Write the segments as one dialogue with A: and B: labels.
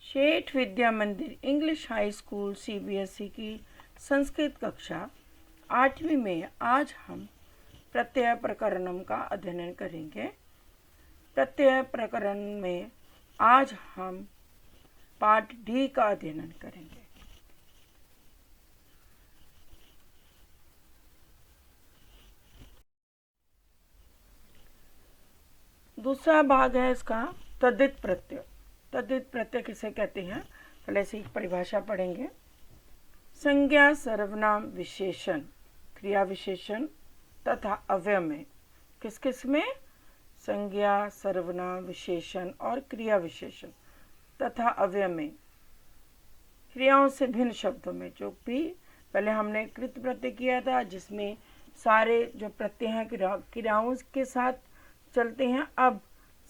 A: शेठ विद्या मंदिर English high school CBSE की संस्कृत कक्षा 8वीं में आज हम प्रत्यय प्रकरणम का अध्ययन करेंगे। प्रत्यय प्रकरण में आज हम पाठ डी का अध्ययन करेंगे। दूसरा भाग है इसका तद्धित प्रत्यय। तद्धित प्रत्यय किसे कहते हैं, पहले से परिभाषा पढ़ेंगे। संज्ञा, सर्वनाम, विशेषण, क्रिया विशेषण तथा अव्यय में किस किस में? संज्ञा, सर्वनाम, विशेषण और क्रिया विशेषण तथा अव्यय में क्रियाओं से भिन्न शब्दों में, जो भी पहले हमने कृत प्रत्यय किया था जिसमें सारे जो प्रत्यय हैं क्रियाओं के साथ चलते हैं। अब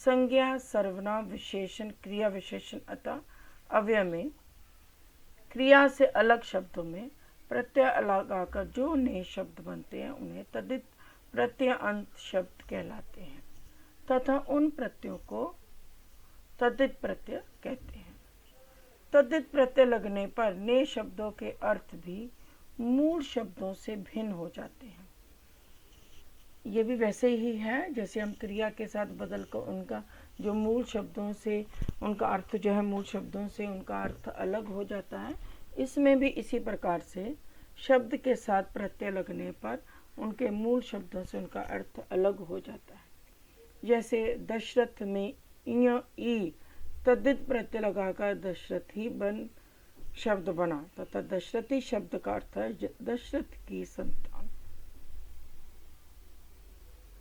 A: संज्ञा, सर्वनाम, विशेषण, क्रिया विशेषण अतः अव्यय में क्रिया से अलग शब्दों में प्रत्यय लगाकर जो नए शब्द बनते हैं उन्हें तद्धित प्रत्यय अंत शब्द कहलाते हैं तथा उन प्रत्ययों को तद्धित प्रत्यय कहते हैं। तद्धित प्रत्यय लगने पर नए शब्दों के अर्थ भी मूल शब्दों से भिन्न हो जाते हैं। ये भी वैसे ही है जैसे हम क्रिया के साथ बदल कर उनका जो मूल शब्दों से उनका अर्थ जो है मूल शब्दों से उनका अर्थ अलग हो जाता है। इसमें भी इसी प्रकार से शब्द के साथ प्रत्यय लगने पर उनके मूल शब्दों से उनका अर्थ अलग हो जाता है। जैसे दशरथ में ई तद्धित प्रत्यय लगाकर दशरथी बन शब्द बना तथा दशरथी शब्द का अर्थ है दशरथ की संतान।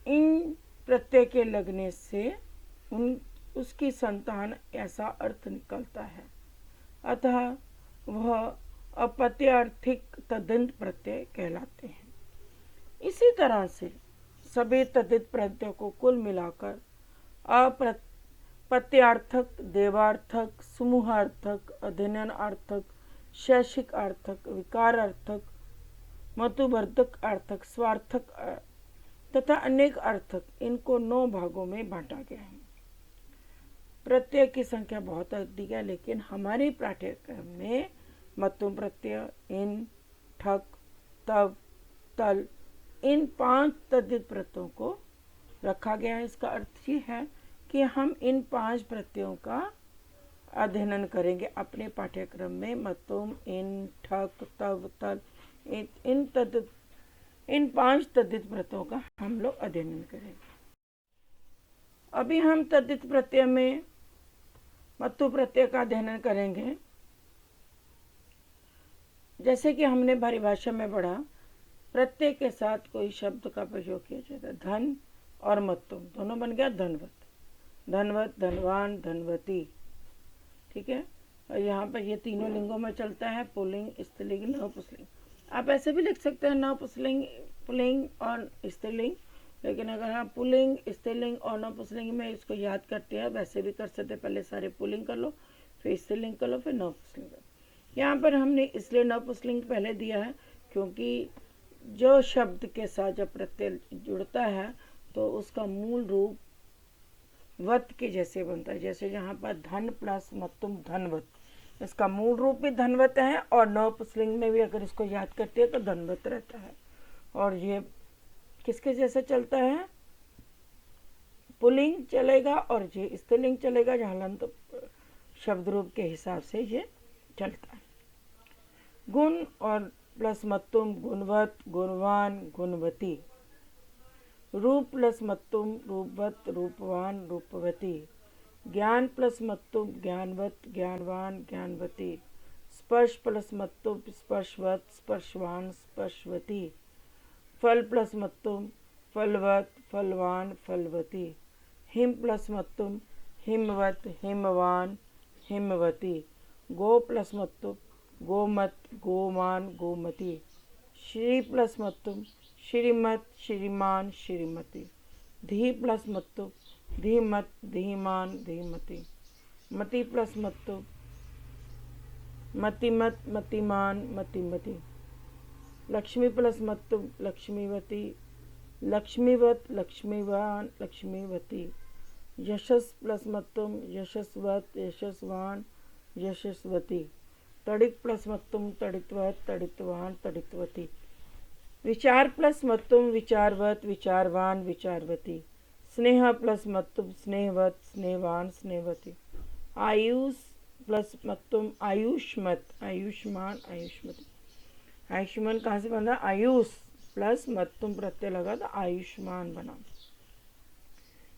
A: इन प्रत्यय के लगने से उसकी संतान ऐसा अर्थ निकलता है, अतः वह अपत्यार्थिक तद्धित प्रत्यय कहलाते हैं। इसी तरह से सभी तद्धित प्रत्ययों को कुल मिलाकर अपत्यार्थक, देवार्थक, समूहार्थक, अध्ययनार्थक, शैक्षिक अर्थक, विकारार्थक, मतुवर्धक अर्थक, स्वार्थक तथा अनेक अर्थक, इनको 9 भागों में बांटा गया है। प्रत्यय की संख्या बहुत अधिक है, लेकिन हमारे पाठ्यक्रम में मतुम प्रत्यय, इन, ठक, तव, तल, इन 5 तद्धित प्रत्ययों को रखा गया है। इसका अर्थ ये है कि हम इन 5 प्रत्ययों का अध्ययन करेंगे अपने पाठ्यक्रम में। मतुम, इन, ठक, तव, तल, इन 5 तद्धित प्रत्ययों का हम लोग अध्ययन करेंगे। अभी हम तद्धित प्रत्यय में मतु प्रत्यय का अध्ययन करेंगे। जैसे कि हमने परिभाषा में पढ़ा, प्रत्यय के साथ कोई शब्द का प्रयोग किया जाता है। धन और मतुम दोनों बन गया धनवत, धनवत, धनवान, धनवती। ठीक है, और यहाँ पर ये तीनों लिंगों में चलता है, पुल्लिंग, स्त्रीलिंग, नपुंसकलिंग। आप ऐसे भी लिख सकते हैं नपुंसकलिंग, पुल्लिंग और स्त्रीलिंग, लेकिन अगर हम पुल्लिंग, स्त्रीलिंग और नपुंसकलिंग में इसको याद करते हैं वैसे भी कर सकते हैं। पहले सारे पुल्लिंग कर लो, फिर स्त्रीलिंग कर लो, फिर नपुंसकलिंग कर लो। यहाँ पर हमने इसलिए नपुंसकलिंग पहले दिया है क्योंकि जो शब्द के साथ जब प्रत्यय जुड़ता है तो उसका मूल रूप वत के जैसे बनता है। जैसे यहाँ पर धन प्लस मतुम धनवत, इसका मूल रूप भी धनवत है और नपुंसकलिंग में भी अगर इसको याद करते हैं तो धनवत रहता है। और ये किसके जैसे चलता है? पुल्लिंग चलेगा और ये स्त्रीलिंग चलेगा, जहाँ हलंत शब्द रूप के हिसाब से ये चलता है। गुण और प्लस मतुम गुणवत, गुणवान, गुणवती। रूप प्लस मतुम रूपवत, रूपवान, रूपवती। ज्ञान प्लस मतुम ज्ञानवत, ज्ञानवान, ज्ञानवती। स्पर्श प्लस मतुम स्पर्शवत, स्पर्शवान, स्पर्शवती। फल प्लस मतुम फलवत, फलवान, फलवती। हिम प्लस मतुम हिमवत, हिमवान, हिमवती। गो प्लस मतुम गोमत, गोमान, गोमती। श्री प्लस मतुम श्रीमत, श्रीमान, श्रीमती। धी प्लस मतुम धीमत, धीमान, धीमती। मति प्लस मतुम मतिमत, मतिमान, मतिमती। लक्ष्मी प्लस मतुम लक्ष्मीवती, लक्ष्मीवत, लक्ष्मीवान, लक्ष्मीवती। यशस प्लस मतुम यशस्वत, यशस्वान, यशस्वती। तड़ित प्लस मत्तुम तड़ितवत तड़ितवान तड़ितवती। विचार प्लस मत्तुम विचारवत विचारवान विचारवती। स्नेह प्लस मत्तुम स्नेहवत स्नेहवान स्नेहवती। आयुष प्लस मत्तुम आयुष्मत आयुष्मान आयुष्मती। आयुष्मान कहाँ से बना? आयुष प्लस मत्तुम प्रत्यय लगा तो आयुष्मान बना।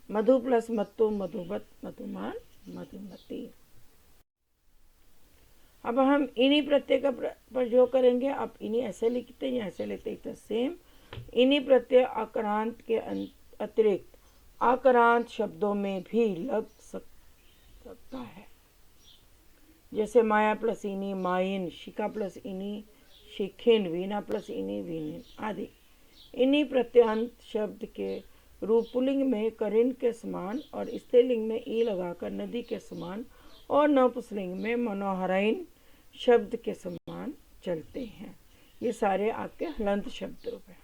A: मधु प्लस मत्तुम मधुवत मधुमान मधुमती। अब हम इन्हीं प्रत्यय का प्रयोग करेंगे। आप इन्हीं ऐसे लिखते हैं या ऐसे लेते हैं तो सेम। इन्हीं प्रत्यय आक्रांत के अतिरिक्त आक्रांत शब्दों में भी लग सकता है। जैसे माया प्लस इनी माइन, शिखा प्लस इनी शिखिन, वीणा प्लस इनी वीणिन आदि। इन्हीं प्रत्ययांत शब्द के रूप पुल्लिंग में करिन के समान और स्त्रीलिंग में ई लगाकर नदी के समान और नपुंसकलिंग में मनोहराइन शब्द के समान चलते हैं। ये सारे आपके हलंत शब्द रूप हैं।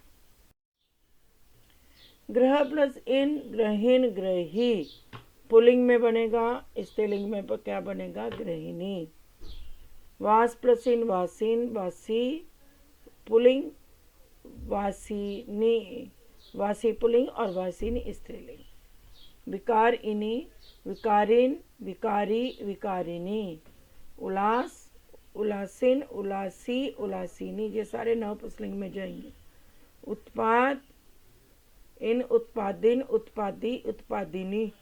A: ग्रह प्लस इन ग्रहिन ग्रही पुल्लिंग में बनेगा, स्त्रीलिंग में क्या बनेगा? गृहिणी। वास प्लस इन वासिन वासी पुल्लिंग वासिनी, वासी पुल्लिंग और वासिनी स्त्रीलिंग। विकार इनी विकारिन विकारी विकारिनी। उल्लास उल्लासिन उल्लासी उल्लासिनी, ये सारे नपुंसकलिंग में जाएंगे। उत्पाद इन उत्पादिन उत्पादी उत्पादिनी।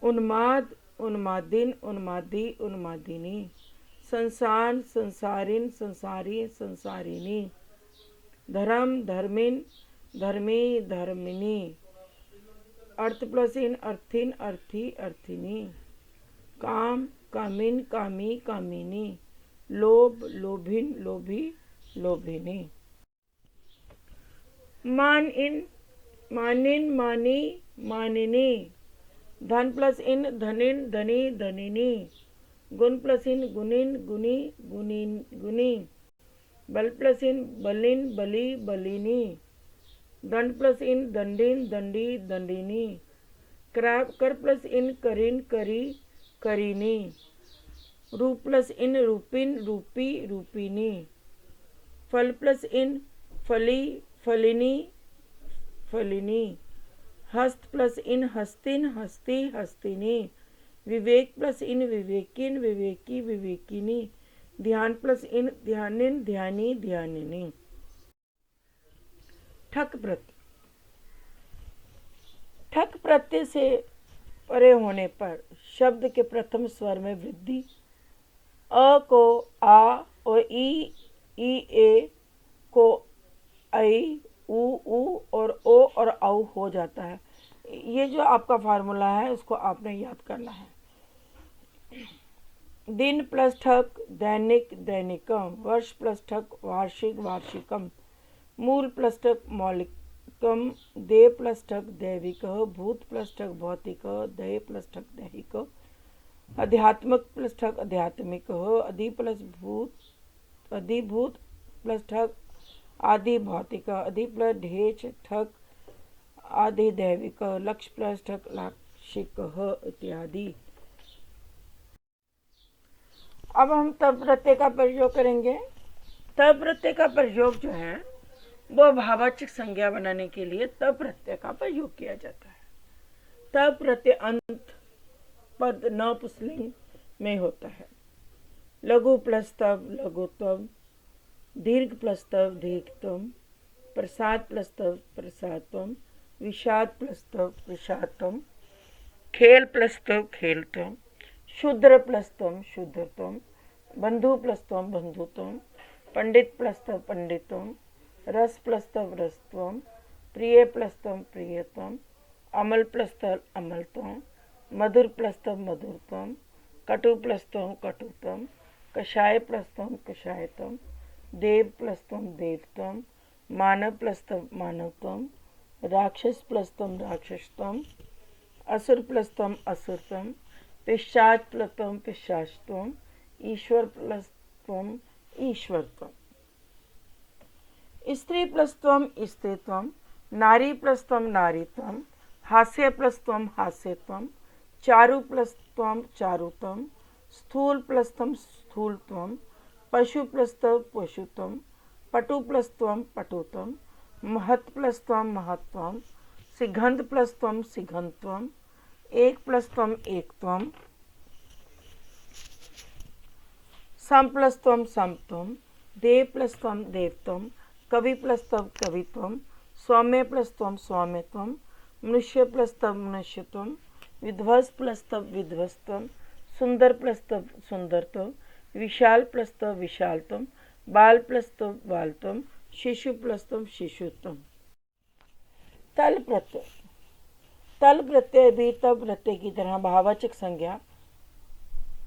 A: उन्माद उन्मादिन उन्मादी उन्मादिनी। संसार संसारिन संसारी संसारिनी। धर्म धर्मिन धर्मी धर्मिनी। अर्थ प्लस इन अर्थिन अर्थी अर्थिनी। काम कामिन कामी कामिनी। लोभ लोभिन लोभी लोभिनी। मान इन मानिन मानी मानिनी। धन प्लस इन धनिन धनी धनिनी। गुण प्लस इन गुनिन गुनी गुनिन गुनी। बल प्लस इन बलिन बली बलिनी। दंड प्लस इन दंडिन दंडी दंडिनी। कर प्लस इन करिन करी करीनी। रूप प्लस इन रूपिन रूपी रूपिनी। फल प्लस इन फली फलिनी फलिनी। हस्त प्लस इन हस्तिन हस्ती हस्तिनी। विवेक प्लस इन विवेकिन विवेकी विवेकिनी। ध्यान प्लस इन ध्यानिन ध्यानी ध्यानिनी। ठक प्रत्यय। ठक प्रत्यय से परे होने पर शब्द के प्रथम स्वर में वृद्धि। अ को आ और ई ए को आई ऊ और ओ और औ हो जाता है। ये जो आपका फार्मूला है उसको आपने याद करना है। दिन प्लस ठक दैनिक दैनिकम। वर्ष प्लस ठक वार्षिक वार्षिकम। मूल प्लस ठक मौलिकम। देव प्लस ठक दैविक। भूत प्लस ठक भौतिक। दय प्लस ठक दैहिक। अध्यात्मक प्लस ठक आध्यात्मिक। अधि प्लस भूत अधिभूत प्लस ठक आदि भौतिक। अधि प्लस ढेच ठक आदि दैविक। लक्ष्य प्लस ठक लाक्षिक इत्यादि। अब हम तब प्रत्यय का प्रयोग करेंगे। तब प्रत्यय का प्रयोग जो है वो भाववाचक संज्ञा बनाने के लिए तब प्रत्यय का प्रयोग किया जाता है। तब प्रत्यय अंत पद नपुंसकलिंग में होता है। लघु प्लस तब लघुत्तम। दीर्घ प्लस तब दीर्घतम। प्रसाद प्लस तब प्रसादतम। विषाद प्लस तब विषादतम। खेल प्लस तब खेलतम। शूद्र प्लस तम शूद्रतम। बंधु प्लस तम बंधुतम। पंडित प्लस तब पंडितम। रस प्लस तब रसत्वम। प्रिय प्लस तम प्रियतम। अमल प्लस तब अमलतम। मधुर प्लस तब मधुरतम। कटु प्लस तम कटुतम। कषाय प्लस तम कषायतम। देव प्लस तम देवतम। मानव प्लस तम मानवतम। राक्षस प्लस तम राक्षसतम। असुर प्लस तम असुरतम। पिशाच प्लस तम पिशाचतम। ईश्वर प्लस तम ईश्वरतम। स्त्री प्लस तम स्त्रीत्वम। नारी प्लस तम नारीत्वम। हास्य प्लस तम हास्यत्वम। चारु प्लस तम चारुत्वम। स्थूल प्लस्तम स्थूलत्वम, पशु प्लस्तव पशुत्वम, पटु प्लस्तवम पटुत्वम, महत् प्लस्तवम महत्वम, सिघंत प्लस्तवम सिघंत्वम, एक प्लस्तवम एकत्वम, सम प्लस्तवम समत्वम, देव प्लस्तवम देवत्वम, कवि प्लस्तव कवित्वम, सौम्य प्लस्तवम सौम्यत्वम, मनुष्य प्लस्तव मनुष्यत्वम, विध्वस्त प्लस्तव विध्वस्तम, सुंदर प्लस्तव सुंदरत्वम, विशाल प्लस्तव विशालत्वम, बाल प्लस्तव बालत्वम, शिशु प्लस्तव शिशुत्वम। तल प्रत्यय। तल प्रत्यय भी तब प्रत्यय की तरह भाववाचक संज्ञा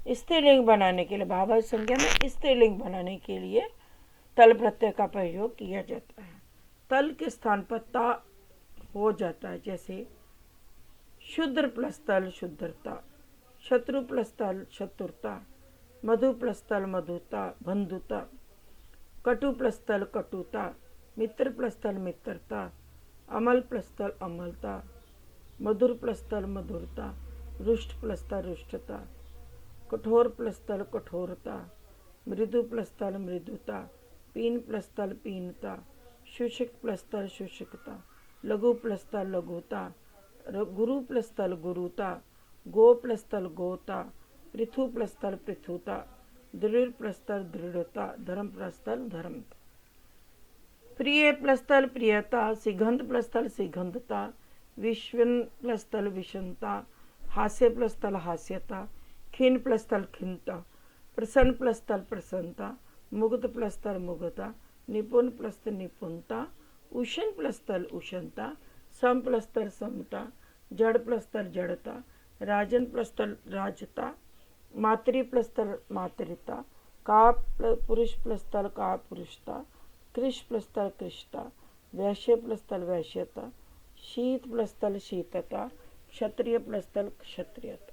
A: स्त्रीलिंग बनाने के लिए, भाववाचक संज्ञा में स्त्रीलिंग बनाने के लिए तल प्रत्यय का प्रयोग किया जाता है। तल के स्थान पर ता हो जाता है, जैसे शुद्र प्लस तल शुद्रता, शत्रु प्लस तल शत्रुता, मधु प्लस तल मधुता बंधुता, कटु प्लस तल कटुता, मित्र प्लस तल मित्रता, अमल प्लस तल अमलता, मधुर प्लस तल मधुरता, रुष्ट प्लस तल रुष्टता, कठोर प्लस तल कठोरता, मृदु प्लस तल मृदुता, पीन प्लस तल पीनता, शुष्क प्लस तल शुष्कता, लघु प्लस तल लघुता, गुरु प्लस तल गुरुता, गो प्लस तल गोता, पृथु प्लस तल पृथुता, दृढ़ प्लस तल दृढ़ता, धर्म प्लस तल धर्मता, प्रिय प्लस तल प्रियता, सिगंध प्लस तल सिगंधता, विश्वन प्लस तल विषमता, हास्य प्लस तल हास्यता, खिन प्लस तल खिन्नता, प्रसन्न प्लस तल प्रसन्नता, मुग्ध प्लस तल मुग्धता, निपुण प्लस तल निपुणता, उष्ण प्लस तल उष्णता, सम प्लस तल समता, जड़ प्लस तल जड़ता, राजन प्लस तल राजता, मातृ प्लस तल मातृता, का पुरुष प्लस तल का पुरुषता, कृष प्लस तल कृष्टा, वैश्य प्लस तल वैश्यता, शीत प्लस तल शीतता, क्षत्रिय प्लस तल क्षत्रियता।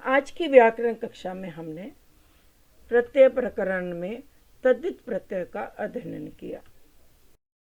A: आज की व्याकरण कक्षा में हमने प्रत्यय प्रकरण में तद्धित प्रत्यय का अध्ययन किया।